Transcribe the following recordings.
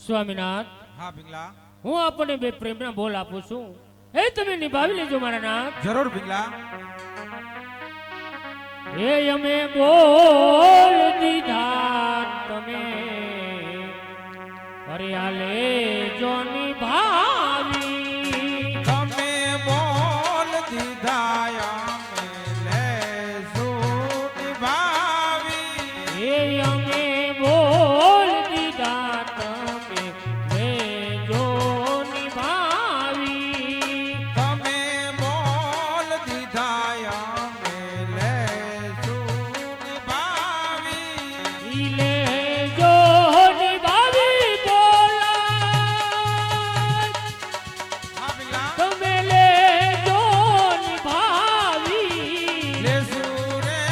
સ્વામિનાથ, હા પિંગલા, હું આપણને બે પ્રેમના બોલ આપું છું, એ તમે નિભાવી લેજો મારા નાથ. જરૂર પિંગલા. એ અમે બોલ દીધા તમે અરે આ લેજો નિભાવી. તમે બોલ દીધા અમે લેશું નિભાવી. એ અમે બોલ દીધા તમે લેજો નિભાવી. તમે બોલ દીધા અમે લેશું નિભાવી. ઈ લેજો નિભાવી બોલા હા પિંગલા, તમે લેજો નિભાવી. લેશું રે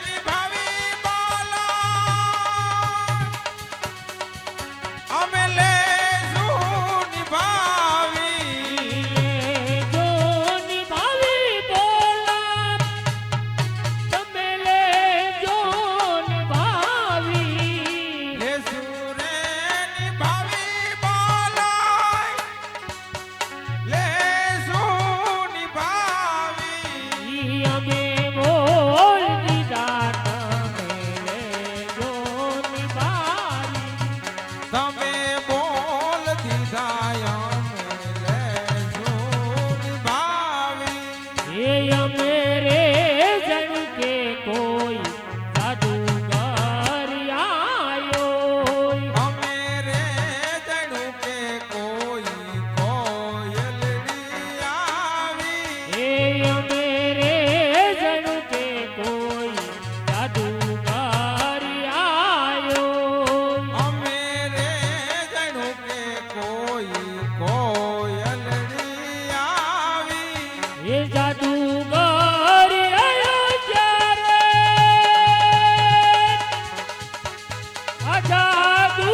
નિભાવી બોલા. અમે લેશું નિભાવી. લેજો નિભાવી બોલા તમે લેજો નિભાવી. લેશું રે નિભાવી બોલાય. લેશું નિભાવી. ઈ અમે બોલ દીધા તમે લેજો નિભાવી. તમે બોલ દીધા અમે લેશું નિભાવી. એ અમે રે જણ કે કોઈ જાદુગર આયો. અમે રે જાણ્યું કે કોઈ કોયલડી આવી. એ અમે રે જણ કે કોઈ જાદુગર આયો. અમે રે જાણ્યું કે કોઈ કોયલડી આવી. એ જાદુગર આયો જ્યારે આ જાદુ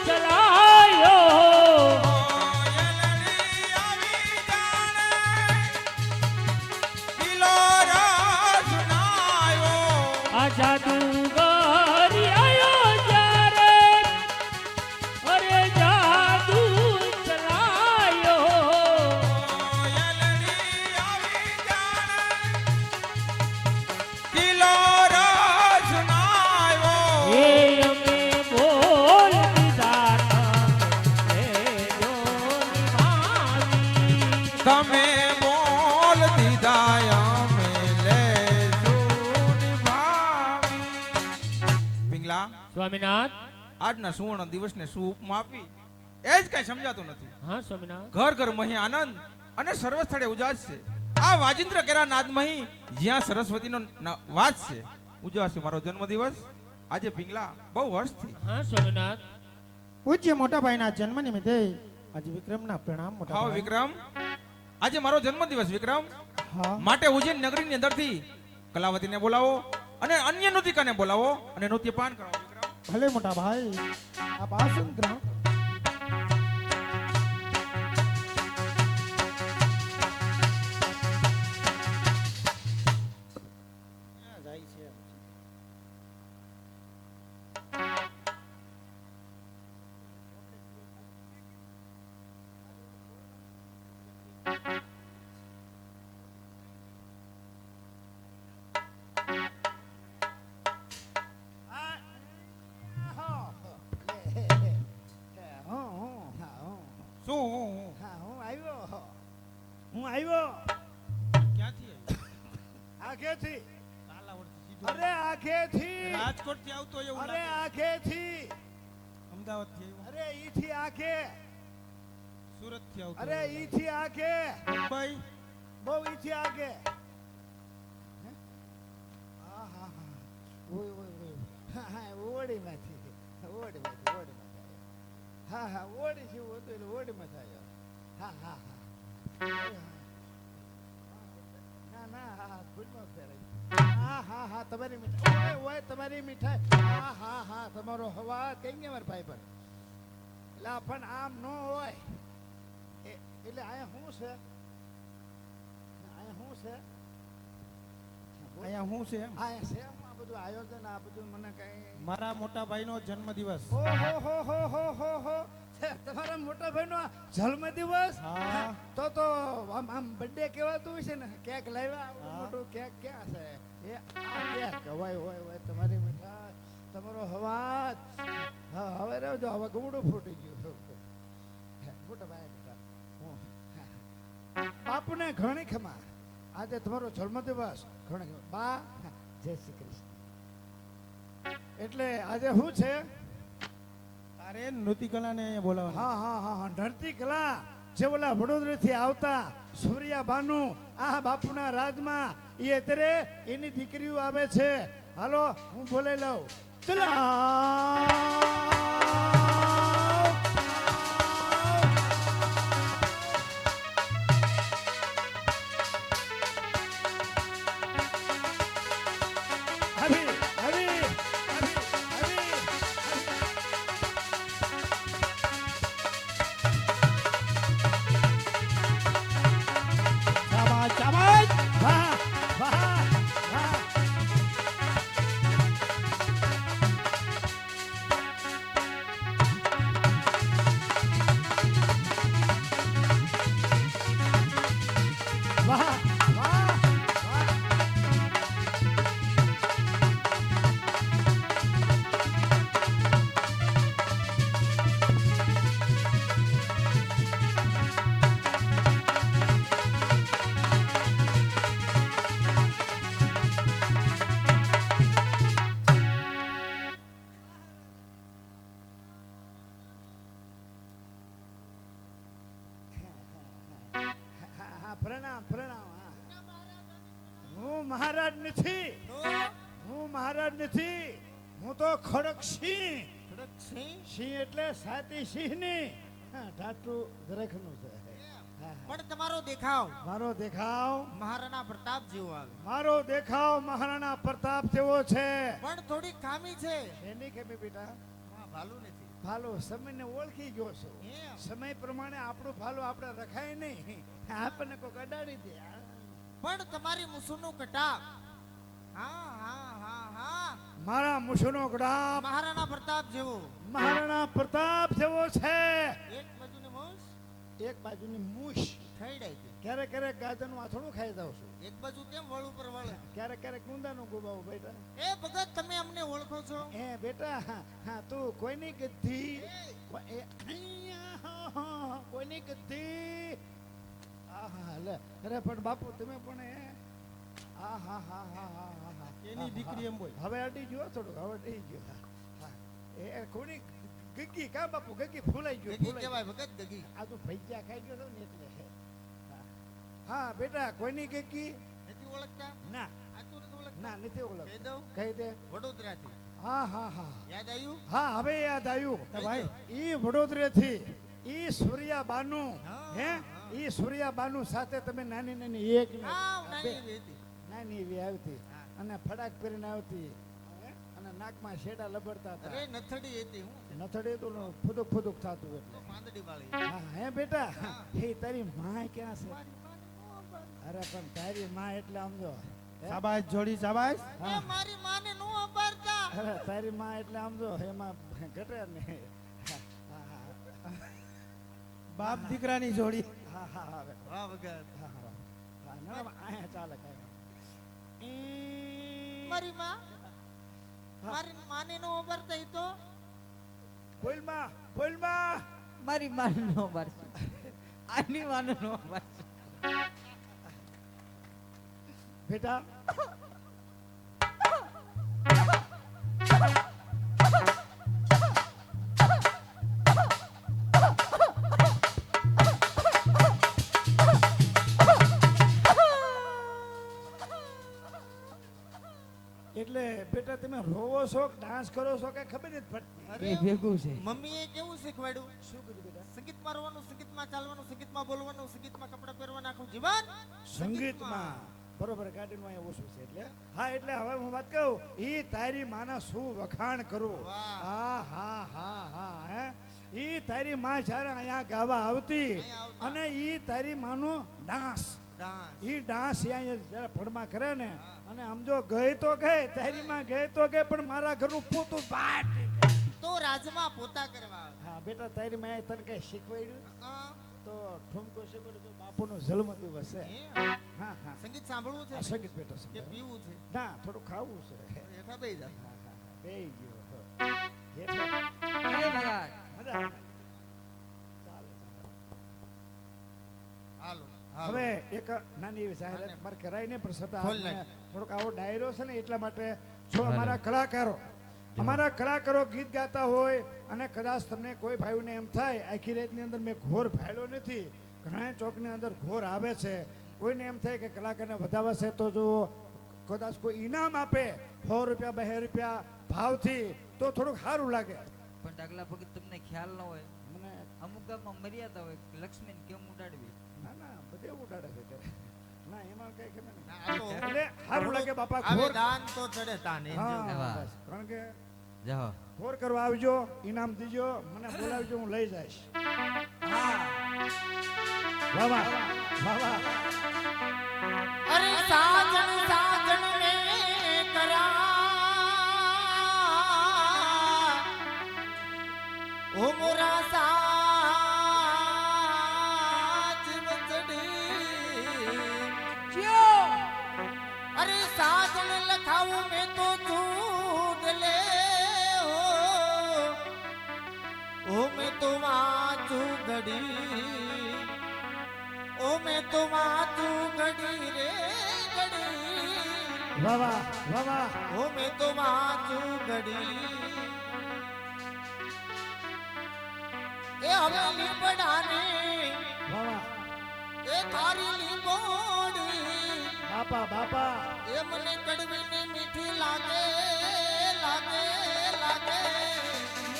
ચલાયો. કોયલડી આવી જાણે કિલો રસ નાયો. આ જાદુગર આયો જ્યારે અરે જાદુ ચલાયો. કોયલડી આવી જાણે કિલો રસ નાયો. એ અમે બોલ દીધા તમે લેજો નિભાવી. તમે બોલ દીધા અમે લેશું નિભાવી. પિંગલા, સ્વામિનાથ, આજના સુવર્ણ દિવસને શું ઉપમા આપવી એ જ કઈ સમજાતું નથી. હા સ્વામિનાથ, ઘર ઘર મહી આનંદ અને સર્વ સ્થળે ઉજાસ છે. આ વાજિંદ્ર કેરા નાદ મહી જ્યાં સરસ્વતીનો વાસ છે ઉજવાશે મારો જન્મદિવસ આજે. પિંગલા, બહુ વર્ષથી હા સ્વામિનાથ. પૂજ્ય મોટા ભાઈના જન્મ નિમિત્તે આજે વિક્રમના પ્રણામ મોટા હા ભાઈ. વિક્રમ, આજે મારો જન્મદિવસ વિક્રમ, હા માટે ઉજ્જૈન નગરીની અંદરથી કલાવતીને બોલાવો અને અન્ય નૃતિકાને બોલાવો અને નૃત્યપાન કરાવો વિક્રમ. ભલે મોટા ભાઈ આપ આસન ગ્રહણ કરો. શું હું આવ્યો ક્યાંથી આખેથી કાલાવડથી સીધો અરે આખેથી રાજકોટથી આવતો એવું અરે લાગે. આખેથી અમદાવાદથી આવ્યો, અરે ઈથી આખે સુરતથી આવતો અરે એવું લાગે. ઈથી આખે મુંબઈ, બહુ ઈથી આખે હે? હા હા હા ઓય ઓય ઓય હા હા ઓડીમાંથી હા હા ઓડી જેવું હતું એટલે ઓડીમાં થાય હા હા હા ના ના હા હા ભૂલમાં ફેરાય હા હા હા તમારી મીઠાઈ ઓય ઓય તમારી મીઠાઈ હા હા હા તમારો હવા કઈ ગયા મારા ભાઈ પર એટલે પણ આમ ન હોય એટલે અહીંયા શું છે અહીંયા શું છે અહીંયા હું છે એમ? આ શેમ આ બધું આયોજન આ બધું મને કઈ મારા મોટા ભાઈનો જન્મદિવસ. ઓહો હો હો હો હો હો તમારા મોટા ભાઈનો જન્મ દિવસ હા. તો આમ બર્થડે કહેવાતું હોય છે ને કેક લાવ્યા આવડું મોટું કેક ક્યાં છે એ આ કેક હોય તમારી મીઠાઈ તમારો અવાજ હા હવે રહેજો હવે ગુમડું ફૂટી ગયું મોટા ભાઈ બેટા બાપુને ઘણી ખમા આજે તમારો જન્મદિવસ ઘણી ખમા બા જય શ્રી કૃષ્ણ એટલે આજે શું છે અરે નૃત્ય કલાને બોલાવવા. હા નર્તી કલા જે ઓલા વડોદરાથી આવતા સૂર્યા ભાનુ આ બાપુના રાજમાં એ અત્યારે એની દીકરીઓ આવે છે હાલો હું બોલાઈ લઉં ચલો શાબાશ, શાબાશ. વાહ વાહ વાહ વાહ વાહ વાહ હા પ્રણામ પ્રણામ હું મહારાજ નથી હું તો ખડક સિંહ સિંહ એટલે સાતી સિંહ ની ટાટું દરેકનું છે હા, હા. પણ તમારો દેખાવ મારો દેખાવ મહારાણા પ્રતાપ જેવો આવે મારો દેખાવ મહારાણા પ્રતાપ જેવો છે પણ થોડી ખામી છે એની કેમી બેટા હા, ભાલું નથી ભાલો સમયને ઓળખી ગયો છું એમ. સમય પ્રમાણે આપણું ભાલો આપણે રખાય નહીં આપણને કોઈ અડાડી દે પણ તમારી મુસુનું કટાપ હા હા હા હા મારા મુછનો ગડાપ મહારાણા પ્રતાપ જેવો મહારાણા પ્રતાપ જેવો છે એક બાજુની મૂછ એક બાજુની મૂછ થઈ જાય છે ક્યારેક ક્યારેક ગાજરનું આથોડું ખાઈ જાઉં છું એક બાજુ કેમ વળ ઉપર વળ ક્યારેક ક્યારેક ગુંદાનું ગુબાવું બેટા એ ભગત તમે અમને ઓળખો છો એ બેટા હા તું કોઈની ગદ્દી એ અહીંયા, કોઈની ગદ્દી આહા લે અરે પણ બાપુ તમે પણ એ હા એની દીકરી એમ બોલ. હવે અડી ગયો થોડું હવે અડી ગયો હા. એ કોની ગગી કા બાપુ ગગી ફૂલાઈ ગયો ગગી ફૂલાઈ કહેવાય ભગત ગગી આ તો ભૈયા ખાઈ ગયો તો ને એટલે હા. હા બેટા કોઈની ગગી નથી ઓળખતા ના આ તું નથી ઓળખતા ના નથી કહી ઓળખ દઉં કહી દે વડોદરાથી હા યાદ આવ્યું હા હવે યાદ આવ્યું તો ભાઈ ઈ વડોદરાથી ઈ સૂર્યાબાનુ હા, હે હા. ઈ સૂર્યાબાનુ સાથે તમે નાની નાની એક ને હા બે નાની એવી હતી નાની એવી આવતી હા. અને ફડાક પહેરીને આવતી અને નાકમાં શેડા લબડતા અરે હતા નથડી હતી હું નથડે તો ફુદુક ફુદુક થતું એટલે માંદડી વાળી હા હે બેટા હા. હે તારી માં ક્યાં છે મારી માને નો અપાર. અરે પણ તારી માં એટલે સમજો હે? શાબાશ જોડી, શાબાશ. એ મારી માને નો અપારતા અરે તારી માં એટલે સમજો એમાં ઘટે ને બાપ દીકરાની જોડી. હા હવે વાહ ભગત હા ના અહીંયા ચાલે કાંઈ મારી માં મારી માને નો અપારતા ઈ તો બોલમાં મારી માને નો મારશે આની માને નો મારશે બેટા એટલે બેટા તમે રોવો છો ડાન્સ કરો છો કે ખબર નથી પડતી બે ભેગું છે મમ્મીએ કેવું શીખવાડ્યું શું કીધું બેટા સંગીતમાં રવાનું સંગીતમાં ચાલવાનું સંગીતમાં બોલવાનું સંગીતમાં કપડાં પહેરવાના આખું જીવન સંગીતમાં બરોબર ગાડીમાં અહીંયા ઓછું છે એટલે હા એટલે હવે હું વાત કહું ઈ તારી માના શું વખાણ કરું વાહ. હા હે ઈ તારી માં જ્યારે અહીંયા ગાવા આવતી અહીંયા આવતા. અને ઈ તારી માનો ડાન્સ ડાન્સ ઈ ડાન્સ અહીંયા જ્યારે ફળમાં કરે ને અને આમ જો ગઈ તો ગઈ તારી માં ગઈ તો ગઈ પણ મારા ઘરનું પોતું બાટ તો તો રાજમાં પોતા કરવા આવે. હા બેટા તારી માએ તને કઈ શીખવાડ્યું હા, તો ઠુમકો શીખવાડ્યું તો બાપુનો જન્મ દિવસ છે. હે? હા હા સંગીત સાંભળવું છે આ સંગીત બેટા કે સંભળાવો. પીવું છે? ના થોડું ખાવું છે. હેઠા બેહી જા. હા હા બેહી ગયો હો. હેઠે. એ ભગત મજા આવે. ચાલે, ચાલે. હાલો હાલો. હવે એક નાની એવી જાહેરાત મારે કરાય ને પણ છતાં ખોલ આપણે નાખ. થોડોક આવો ડાયરો છે ને એટલા માટે જો અમારા કલાકારો ગીત ગાતા હોય અને કદાચ તમને કોઈ ભાઈઓને એમ થાય આખી રાતની અંદર મેં ઘોર ભાડ્યો નથી, ઘણા ચોકની અંદર ઘોર આવે છે, કોઈને એમ થાય કે કલાકારને વધાવે છે તો જો કદાચ કોઈ ઇનામ આપે 100 રૂપિયા 2 રૂપિયા ભાવથી તો થોડુંક સારું લાગે. પણ ડાગલા ભગત તમને ખ્યાલ ન હોય, મને અમુક ગામમાં મર્યાદા હોય કે લક્ષ્મીને કેમ ઉડાડવી. ના ના બધે ઉડાડે છે કે. ના એમાં કઈ ખબર નહીં. ના, આ તો એટલે સારું લાગે બાપા આવે ઘોર. દાન તો ચડે તાને. હા એવા. બસ. કારણ કે જાઓ ઘોર કરવા આવજો, ઇનામ દીજો, મને બોલાવજો, હું લઈ જઈશ. વાહ વાહ વાહ વાહ. અરે સાજણ સાજણ ને કરા ઓ મોરા સાજ વચડી અરે સાજણ લખાવું મેં તો ઝૂઠ લે ઓ મેં તો વાંચું ઘડી ઓ મેં તો વાંચું ઘડી રે ઘડી વાહ વાહ વાહ વાહ. ઓ મેં તો વાંચું ઘડી એ હવે લીપડાને વાહ વાહ. એ તારી લીંબોડી બાપા બાપા. એ મને કડવી ને મીઠી લાગે લાગે લાગે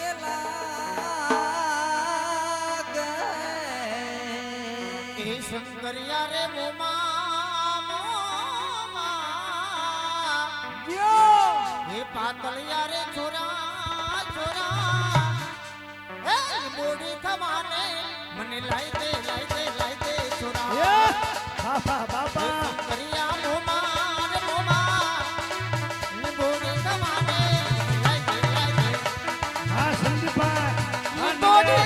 એ લાગે એ શંકરિયા રે મોમા મોમા એ પાતળિયા રે છોરા છોરા એ બોડી થવાને મને લાઈ દે છોરા બાપા બાપા. શંકરિયા મોમા રે મોમા એ બોડી થવાને લાઈ દે હા સંદીપભાઈ. એ બોડી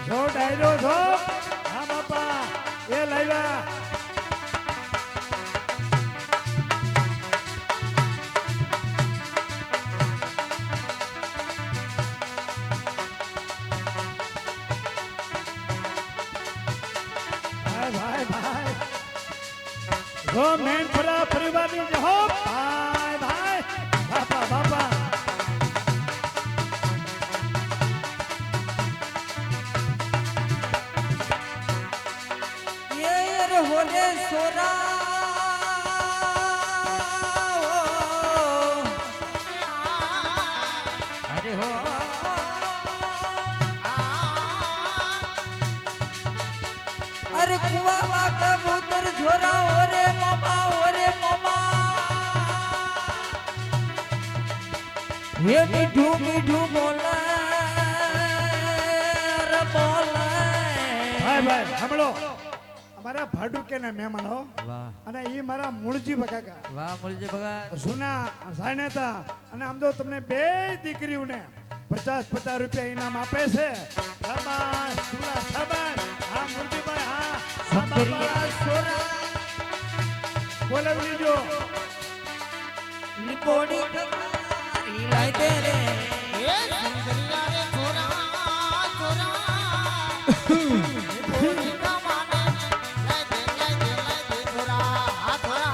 જો ડાયરો છો. હા બાપા એ લાવ્યા. ભાઈ ભાઈ જો મેનપુરા પરિવારની જો ભાઈ ભાઈ બાપા બાપા. એ રે હોલે સોરા અરે હો અરે કુવા માં કબૂતર જોરા ઓરે મામા હે મીઠું મીઠું બોલે રે બોલે. ભાઈ ભાઈ સાંભળો, અમારા ભાડુકેના મહેમાન હો, વાહ અને એ મારા મૂળજી કાકા વાહ મુરજી ભગત જૂના જાણેતા. અને આમ તો તમને બે દીકરીઓને 50 રૂપિયા ઇનામ આપે છે. શાબાશ, સુલા, શાબાશ. હા મૂળજીભાઈ હા. હા બાપા, સોરા. બોલાવી લીજો. લીપોડી તમારી લાઈ દે રે એ શંકરિયા રે છોરા છોરા બોડી થવાને લાઈ દે છોરા હા છોરા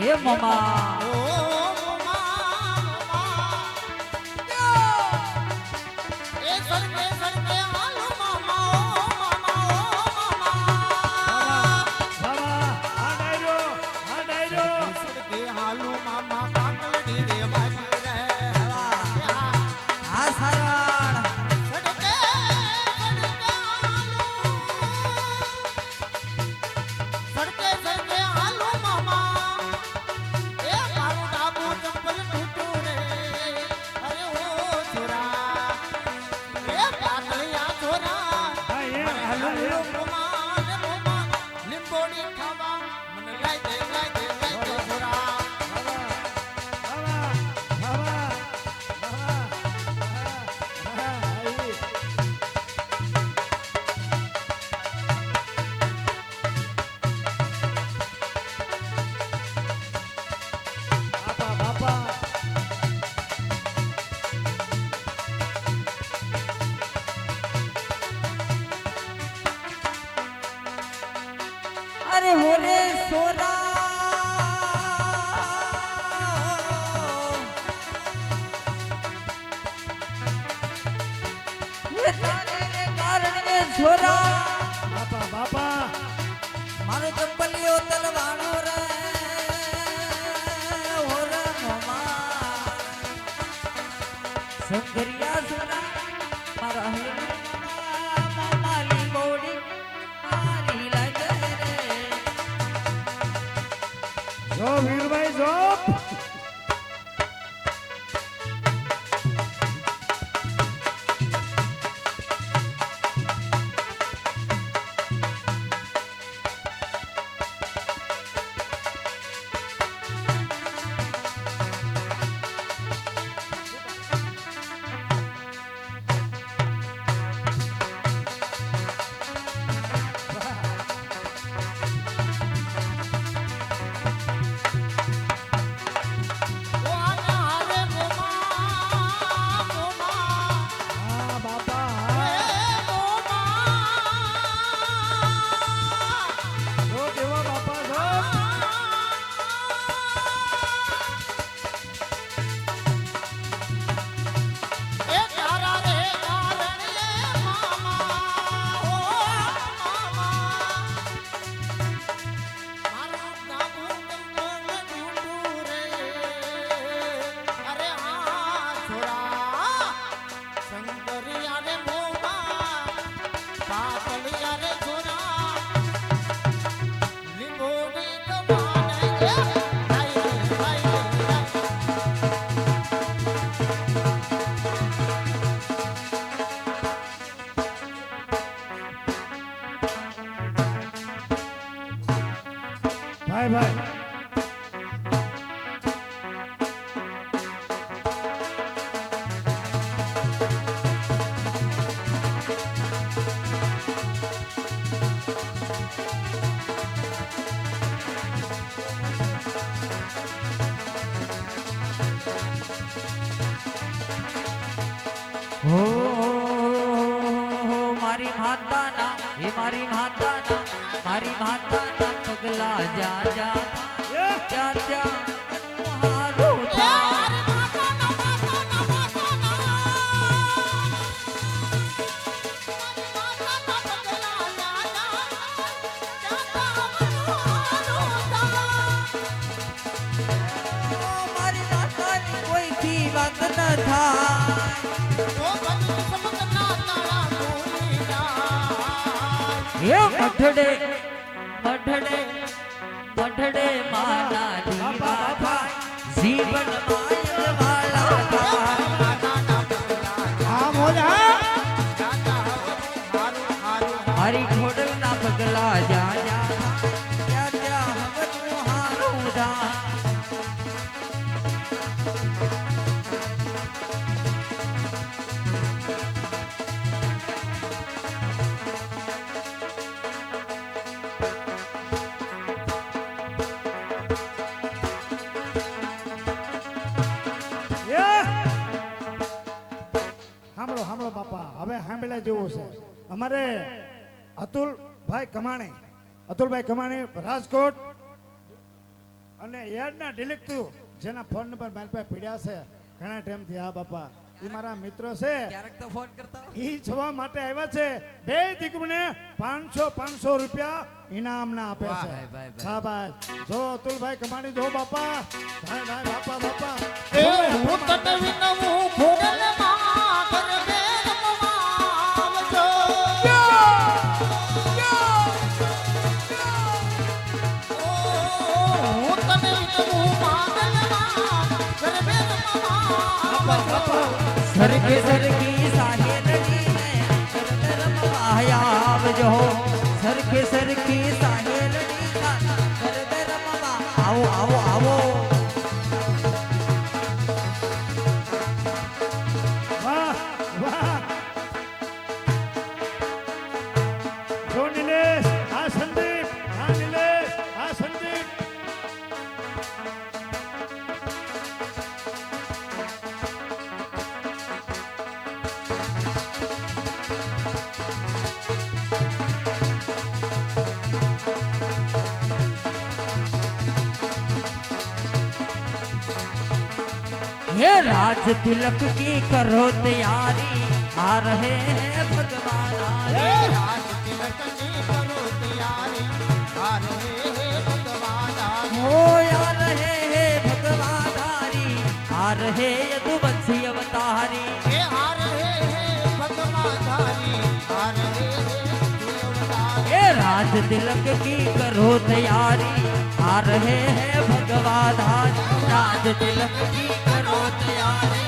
હે મમા ઓ મોમા મોમા એ સડકે સડકે હાલો મામા ઓ મામા ઓ મામા સડકે હાલો મામા કાંકલડી રે બાજી રે આ સારણ સડકે સડકે હાલો મામા એ મારું ડાબુ ચંપલ તૂટ્યું રે અરે ઓ છોરા એ પાતળિયા છોરા મોમા ને મોમા લીંબોડી ખાવા મને લાઈ દે છોરા અરે હોરે સોરા એ તારે કારણે છોરા મારો ચંપલિયો તલવાનો રે હોરે મમા સંગરિયા સોરા મારા હે મમા લીંબોડી મારી લાગે રે જો વીરભાઈ જો ઓ આના હારે મોમા મોમા હા બાપા એ મોમા જો દેવા બાપા જો એ તારા રે કારણે મામા ઓ મામા મારું ડાબુ ચંપલ તૂટ્યું રે અરે આ છોરા શંકરિયા રે મોમા પાતળિયા રે છોરા લીંબોડી કમાને લાઈ ભાઈ હો મારી માતાના હે મારી માતાના પગલા જા જા ત્યાં ત્યાં હારું થા. મારી માતાની કોઈથી વાત ન થાય હે મઠડે મઠડે મઠડે માના દીવા થાય જીવન માય વાલા થાય હા મોજા મારી ખોડલના પગલા જા જા ત્યાં ત્યાં હવનું હારું ધા. સાંભળો બાપા હવે સાંભળ્યા જેવું છે અમારે અતુલભાઈ કમાણી રાજકોટ અને યાદના ડિલીટ થયું જેના ફોન નંબર મારી પાસે પડ્યા છે ઘણા ટાઈમથી. હા બાપા એ મારા મિત્રો છે. ક્યારેક તો ફોન કરતા ઈ જોવા માટે આવ્યા છે. બે દીકરીને 500 રૂપિયા ઇનામના આપે વાહ, છે. ભાઈ, ભાઈ, ભાઈ. શાબાશ. જો અતુલભાઈ કમાણી જો બાપા. ભાઈ ભાઈ બાપા બાપા. એ હું તને વિનવું ખોડલમાં ગરબે રમવા આવજો. હું તને વિનવું માંગલમાં ગરબે રમવા આવજો. સરખી સરખી સાહેલડી ને ગરબે રમવા આવજો. સરખી સરખી સાહેલડી ના ગરબે રમવા આવો આવો આવો. વાહ વાહ. જો નિલેશ આ સંદીપ. આ નિલેશ આ સંદીપ. ये राज तिलक की करो तैयारी आ रहे हैं भगवान એ आए। રાજ તિલકની કરો તૈયારી આ રહે હે ભગવાન આગે. ओ आ रहे हैं भगवान धारी आ रहे यदुवंशी अवतारी। એ આ રહે હે ભગવાન ધારી આ રહે હે દેવતારી. ये राज तिलक की करो तैयारी आ रहे हैं भगवान धारी। राज तिलक की करो तैयारी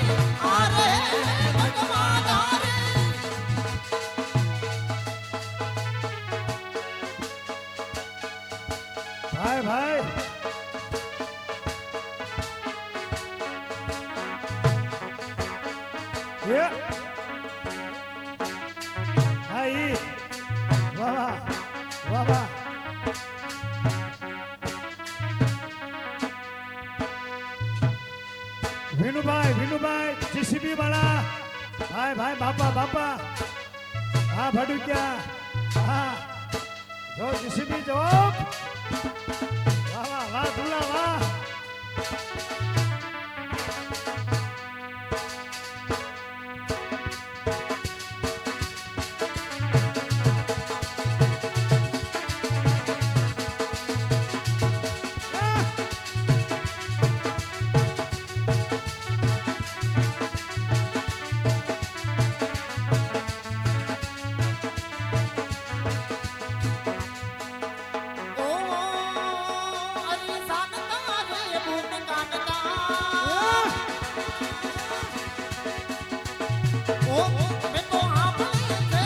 आ रहे हैं भगवान धारी। ભાઈ ભાઈ. એ હા ઈ. વાહ વાહ વાહ વાહ. વિનુભાઈ જીસીબી વાળા. ભાઈ ભાઈ બાપા બાપા. હા ભડુક્યા. હા જો જીસીબી જવાબ. વાહ વાહ વાહ ધુલા વાહ. ઓ અરે સાનતા રે બુટ કાનતા. ઓ મેં તો આંભળી છે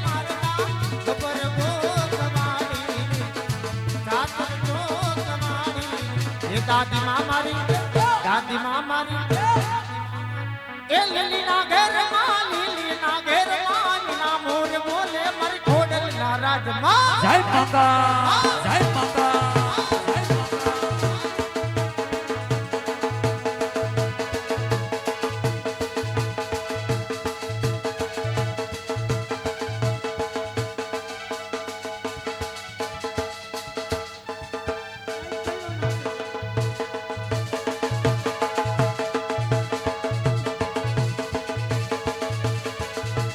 મારતા ખબર ગો તમારી સાતર જો તમારી. એ દાદી માં મારી એ લીલીના ઘરમાં ના મોર બોલે મારી ખોડલના રાજમાં. જય મંગા જય મંગા.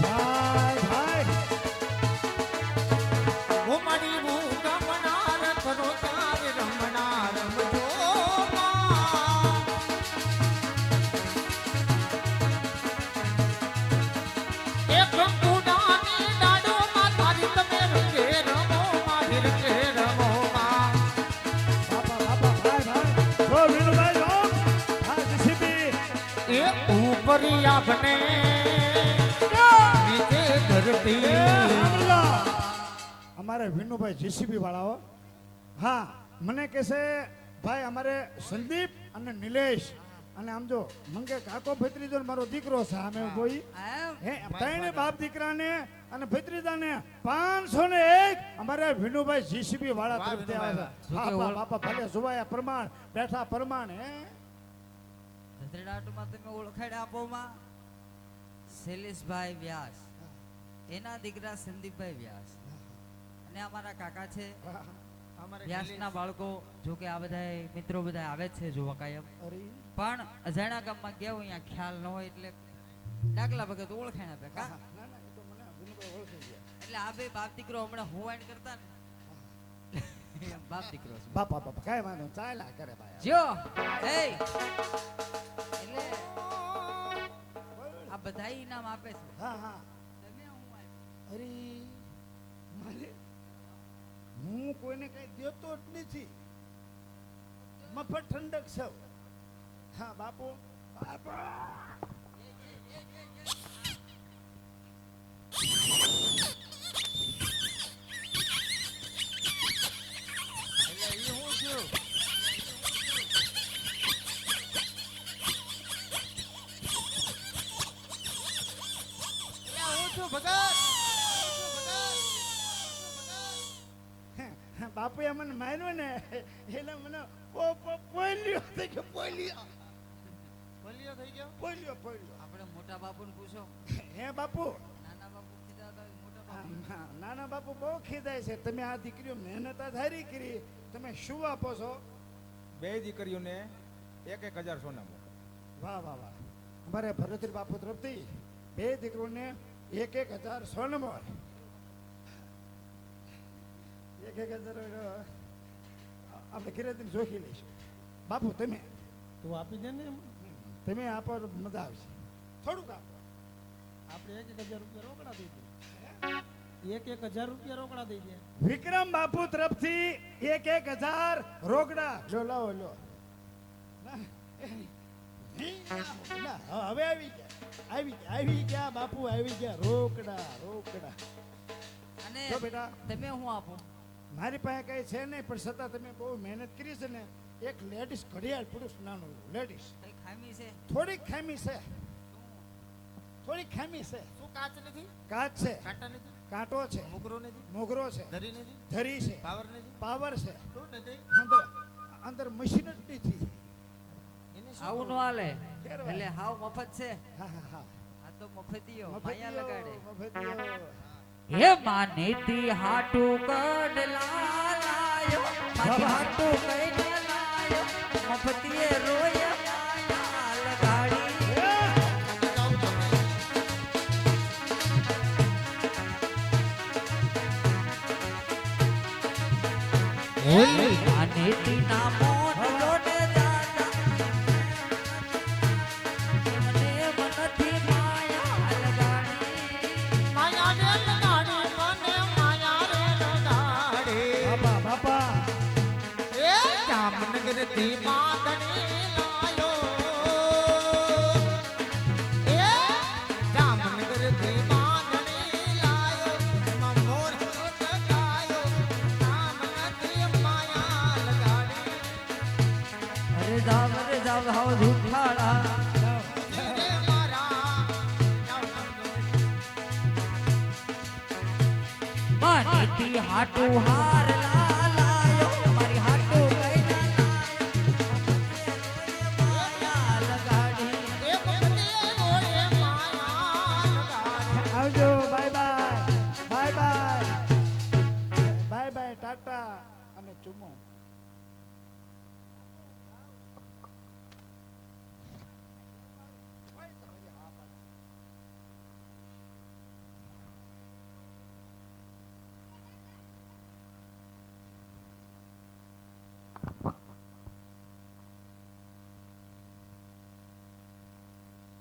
ભાઈ ભાઈ. ઓ મારી હું ગમનાર કરો તાર રમનાર રમજો માં. એક કુડાની ડાળોમાં તારી તમે રંગે રમો માં રંગે રમો માં. બાપા બાપા ભાઈ ભાઈ. જો વિનુભાઈ જો. હા જીસીબી. એ ઉપરિયા બને નીચે ધરતી. અમારે વિનુભાઈ જીસીબી વાળાઓ. હા મને કહેશે ભાઈ અમારે સંદીપ અને નિલેશ અને આમ જો મંગે કાકો ભત્રીજો ને મારો દીકરો છે આમે કોઈ હે ત્રણે બાપ દીકરાને અને ભત્રીજાને 501 અમારે વિનુભાઈ જીસીબી વાળા તરફથી આવે છે. બાપા બાપા ભલે સુવાયા પ્રમાણ બેઠા પ્રમાણ હે. ધતરડાટુમાં તમે ઓળખાડ્યા આપોમાં શૈલેષભાઈ વ્યાસ એના દીકરા સંદીપભાઈ વ્યાસ અને અમારા કાકા છે અમારે વ્યાસના બાળકો જો કે આ બધા મિત્રો બધા આવે જ છે જોવા કાયમ, અરે પણ અજાણ્યા ગામમાં ગયા હોય અહીંયા ખ્યાલ ન હોય એટલે ડાકલા વગર ઓળખાણ આપે કા. ના ના એ તો મને વિનુભાઈ ઓળખી ગયા. એટલે આ બે બાપ દીકરો હમણાં હોવાઈન કરતા ને બાપ દીકરો છે. બાપા બાપા કાંઈ વાંધો નહીં, ચાલ્યા કરે ભાઈ. જો એ એટલે આ બધા ઇનામ આપે છે. હા હા તમે હું આપ્યું? અરે મારે હું કોઈને કઈ દેતો જ નથી, મફત ઠંડક સૌ. હા બાપુ બાપા બાપુએ મને માર્યો ને એટલે મને પોલિયો થઈ ગયો. પોલિયો આપણે મોટા બાપુને પૂછો. હે બાપુ નાના બાપુ કીધા હતા મોટા બાપુ. નાના બાપુ બહુ ખીજાય છે. તમે આ દીકરીઓ મહેનત આ ધારી કરી, તમે શું આપો છો? બે દીકરીઓને 1,000 સોનામાં. વાહ વાહ વાહ. અમારે ભરતરી બાપુ તરફથી બે દીકરીઓને 1,000 સોનામાં. 1,000 આપણે કિરેતીને જોખી લઈશું. બાપુ તમે તું આપી દે ને એમ. તમે આપો તો મજા આવશે. થોડુંક આપો. આપણે 1,000 રૂપિયા રોકડા દઈ દે. 1,000 રૂપિયા રોકડા દઈ દે. વિક્રમ બાપુ તરફથી 1,000 રોકડા. લો લાવો લો. ના, હવે આવી ગયા બાપુ, આવી ગયા રોકડા. અને જો બેટા તમે હું આપો? મારી પાસે કઈ છે નહીં, પણ છતાં તમે બહુ મહેનત કરી છે ને. એક લેડીઝ ઘડિયાળ પુરુષ નાનું લેડીઝ. કઈ ખામી છે? થોડીક ખામી છે. શું કાચ નથી? કાચ છે, કાંટા નથી? કાંટો છે, મુગરો નથી? મોગરો છે, ધરી નથી? ધરી છે, પાવર નથી? પાવર છે. શું નથી? અંદર મશીન જ નથી. એને શું આવું ન કરવું? હાલે. કેરવા. એટલે હાવ મફત છે. હા હા હા. આ તો મફતિયો માયા લગાડે. મફતિયો. હે માનેતી હાટુ કડલા લાયો, મારી હાટુ કઈને લાયો, મફતિએ રોય માયા લગાડી. હોલી માનેતી ના મોઢ લોટે જાતા, મને મનથી માયા લગાડી. માયા રે લગાડી, મને માયા રે લગાડી. બાપા એ જામનગર થી માદણી લાયો. એ જામનગર થી માદણી લાયો. એમાં મોર લગાયો, જામનગર માયા લગાડી. અરે જાવ હાવ જૂઠાળા. રે મારા માનેતી હાટુ હાર લાયો, મારી હાટુ કઈ માયા લગાડી. એ ભક્તિ ઓળે માયા લગાડી. આવજો. બાય ટાટા અને ચુમો.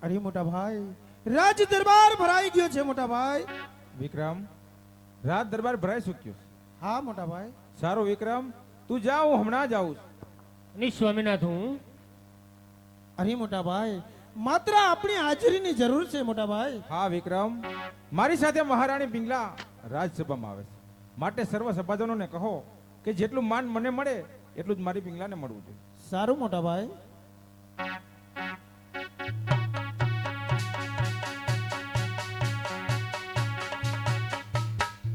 અરે મોટા ભાઈ, રાજ દરબાર ભરાઈ ગયો છે મોટા ભાઈ. વિક્રમ, રાત દરબાર ભરાઈ ચૂક્યો. હા મોટા ભાઈ. સારું વિક્રમ, તું જા, હું હમણાં જ આવું છું. ની સ્વામિનાથ હું અરે મોટા ભાઈ, માત્ર આપણી હાજરીની જરૂર છે મોટા ભાઈ. હા વિક્રમ, મારી સાથે મહારાણી પિંગલા રાજસભામાં આવે છે, માટે સર્વ સભાજનોને કહો કે જેટલું માન મને મળે એટલું જ મારી પિંગલાને મળવું જોઈએ. સારું મોટા ભાઈ.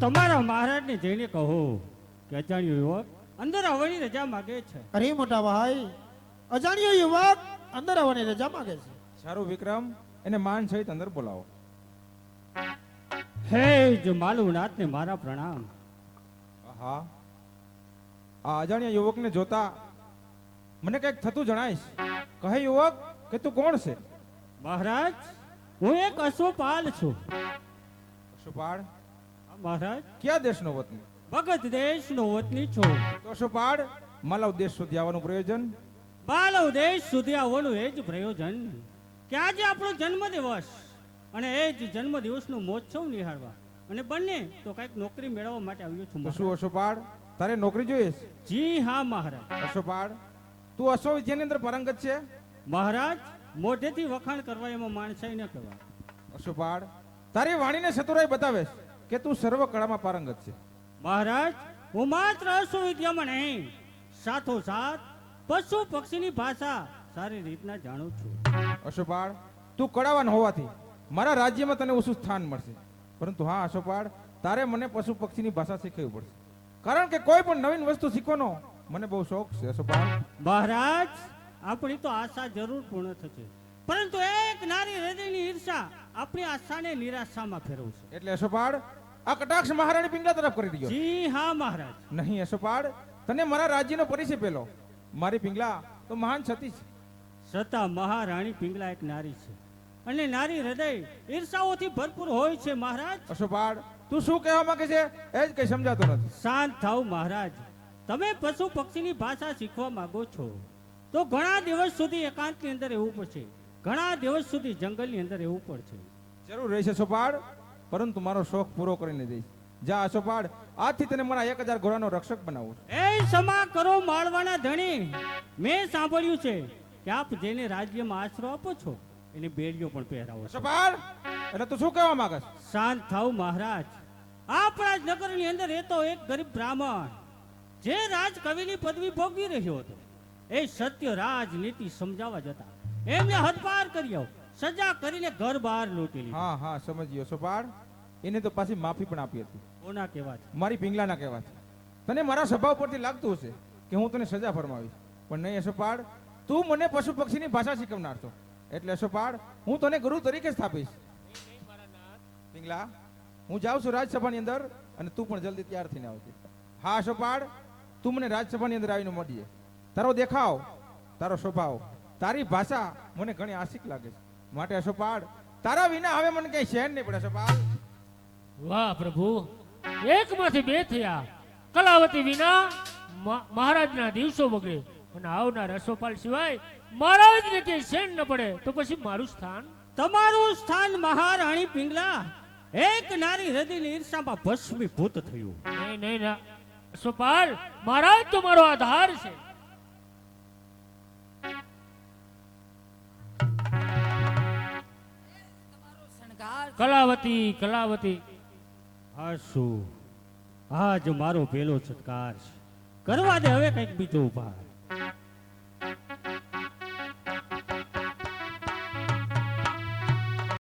તમારા મહારાજને જઈને કહો કે અજાણ્યો યુવક અંદર આવવાની રજા માગે છે. અરે મોટા ભાઈ, અજાણ્યો યુવક અંદર આવવાની રજા માંગે છે. સારું વિક્રમ, એને માન સહિત અંદર બોલાવો. હે જો માલુનાથને મારા પ્રણામ. હા, આ અજાણ્યા યુવકને જોતા મને કંઈક થતું જણાઈશ. કહે યુવક કે તું કોણ છે? મહારાજ હું એક અશ્વપાલ છું. અશ્વપાળ? મહારાજ કયા દેશનો વતની? ભગત દેશનો વતની છું. તો અશ્વપાળ, માલવ દેશ સુધી આવવાનું પ્રયોજન? બાલવ દેશ સુધી આવવાનું એ જ પ્રયોજન કે આજે આપણો જન્મદિવસ અને એ જ જન્મદિવસનો મહોત્સવ નિહાળવા અને બંને તો કંઈક નોકરી મેળવવા માટે આવ્યો છું. તો શું અશ્વપાળ, તારે નોકરી જોઈએ છે? જી હા મહારાજ. અશ્વપાળ, તું અશ્વ વિદ્યાની અંદર પારંગત છે? મહારાજ મોઢેથી વખાણ કરવા એમાં માણસાઈ ન કહેવાય. અશ્વપાળ, તારી વાણીને ચતુરાઈ બતાવે છે કે તું સર્વ કળામાં પારંગત છે. મહારાજ હું માત્ર અશ્વવિદ્યામાં નહીં સાથોસાથ પશુ પક્ષીની ભાષા સારી રીતના જાણું છું. અશ્વપાળ, તું કળાવાન હોવાથી મારા રાજ્યમાં તને ઓછું સ્થાન મળશે, પરંતુ હા અશ્વપાળ, તારે મને પશુ પક્ષીની ભાષા શીખવવી પડશે, કારણ કે કોઈ પણ નવીન વસ્તુ શીખવાનો મને બહુ શોખ છે. અશ્વપાળ, મહારાજ આપણી તો આશા જરૂર પૂર્ણ થશે, પરંતુ એક નારી હૃદયની ઈર્ષા આપણી આશાને નિરાશામાં ફેરવશે. એટલે અશ્વપાળ, આ કટાક્ષ મહારાણી પિંગલા તરફ કરી દીધો. જી હા મહારાજ. નહીં અશ્વપાળ, તને મારા રાજ્યનો પરિચય પેલો. મારી પિંગલા તો મહાન સતી છે. છતાં મહારાણી પિંગલા એક નારી છે અને નારી હૃદય ઈર્ષાઓથી ભરપૂર હોય છે. મહારાજ અશ્વપાળ, તું શું કહેવા માંગે છે એ જ કઈ સમજાતું નથી. શાંત થાવ મહારાજ. તમે પશુ પક્ષીની ભાષા શીખવા માંગો છો તો ઘણા દિવસ સુધી એકાંતની અંદર રહેવું પડશે, ઘણા દિવસ સુધી જંગલની અંદર રહેવું પડશે. જરૂર રહેશે અશ્વપાળ, પરંતુ મારો શોખ પૂરો કરીને દઈશ. જા અશ્વપાળ, આજથી તને મારા 1000 ઘોડાનો રક્ષક બનાવું છું. એ સમા કરો માળવાના ધણી, મેં સાંભળ્યું છે કે આપ જેને રાજ્યમાં આશરો આપો છો એને બેડીઓ પણ પહેરાવો છો. અશ્વપાળ, એટલે તું શું કહેવા માંગે છે? શાંત થાવ મહારાજ. આપણા જ નગરની અંદર રહેતો એક ગરીબ બ્રાહ્મણ જે રાજકવિની પદવી ભોગવી રહ્યો હતો, એ સત્ય રાજનીતિ સમજાવવા જતા એમને હદપાર કર્યો, સજા કરીને ઘર બહાર લૂંટી લીધું. હા હા, સમજ્યો અશ્વપાળ. એને તો પાછી માફી પણ આપી હતી. કોના કહેવાથી? મારી પિંગલાના કહેવાથી. તને મારા સ્વભાવ પરથી લાગતું હશે કે હું તને સજા ફરમાવીશ, પણ નહીં અશ્વપાળ, તું મને પશુ પક્ષીની ભાષા શીખવનાર છો, એટલે અશ્વપાળ હું તને ગુરુ તરીકે સ્થાપીશ. પિંગલા, હું જાઉં છું રાજસભાની અંદર અને તું પણ જલ્દી તૈયાર થઈને આવજે. હા અશ્વપાળ, તું મને રાજસભાની અંદર આવીને મળીએ. તારો દેખાવ, તારો સ્વભાવ, તારી ભાષા મને ઘણી આશિક લાગે છે, માટે અશ્વપાળ તારા વિના હવે મને કઈ શહેર નહીં પડે. અશ્વપાળ, વાહ પ્રભુ, એકમાંથી બે થયા. કલાવતી વિના મહારાજના દિવસો બગડે અને આવનાર અશ્વપાલ સિવાય મહારાજને કે શેણ ન પડે તો પછી મારું સ્થાન? તમારું સ્થાન મહારાણી પિંગલા એક નારી હૃદયની ઈર્ષામાં ભસ્મીભૂત થયું. નહીં નહીં ના અશ્વપાલ, મહારાજ તો મારો આધાર છે. કલાવતી કલાવતી, આ શું? આજ મારો પહેલો સત્કાર છે, કરવા દે હવે કંઈક બીજો ઉપાય.